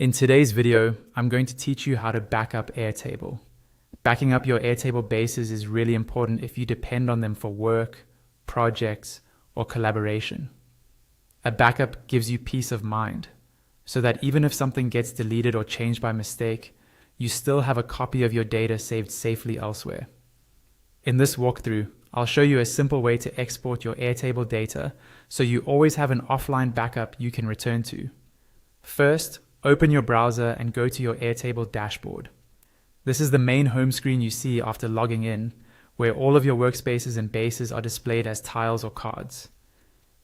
In today's video, I'm going to teach you how to back up Airtable. Backing up your Airtable bases is really important if you depend on them for work, projects, or collaboration. A backup gives you peace of mind, so that even if something gets deleted or changed by mistake, you still have a copy of your data saved safely elsewhere. In this walkthrough, I'll show you a simple way to export your Airtable data so you always have an offline backup you can return to. First, open your browser and go to your Airtable dashboard. This is the main home screen you see after logging in, where all of your workspaces and bases are displayed as tiles or cards.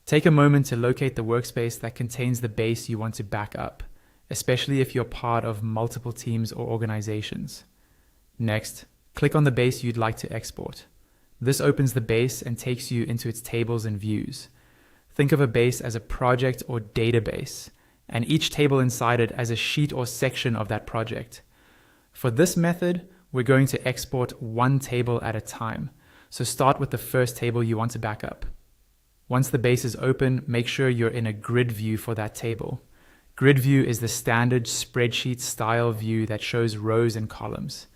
Take a moment to locate the workspace that contains the base you want to back up, especially if you're part of multiple teams or organizations. Next, click on the base you'd like to export. This opens the base and takes you into its tables and views. Think of a base as a project or database, and each table inside it as a sheet or section of that project. For this method, we're going to export one table at a time, so start with the first table you want to back up. Once the base is open, make sure you're in a grid view for that table. Grid view is the standard spreadsheet style view that shows rows and columns.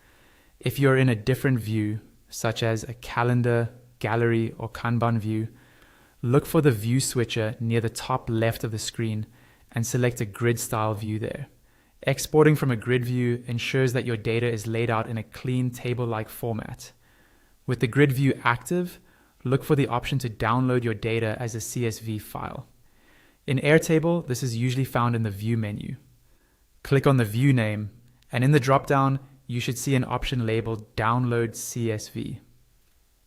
If you're in a different view, such as a calendar, gallery, or Kanban view, look for the view switcher near the top left of the screen and select a grid style view there. Exporting from a grid view ensures that your data is laid out in a clean table-like format. With the grid view active, look for the option to download your data as a CSV file. In Airtable, this is usually found in the View menu. Click on the view name, and in the dropdown, you should see an option labeled Download CSV.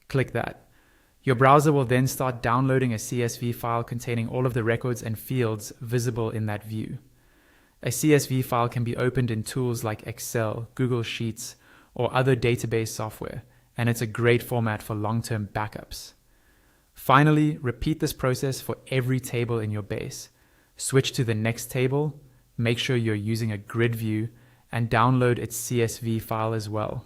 Click that. Your browser will then start downloading a CSV file containing all of the records and fields visible in that view. A CSV file can be opened in tools like Excel, Google Sheets, or other database software, and it's a great format for long-term backups. Finally, repeat this process for every table in your base. Switch to the next table, make sure you're using a grid view, and download its CSV file as well.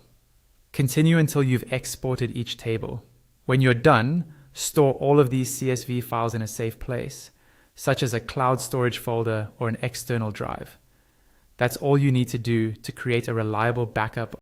Continue until you've exported each table. When you're done, store all of these CSV files in a safe place, such as a cloud storage folder or an external drive. That's all you need to do to create a reliable backup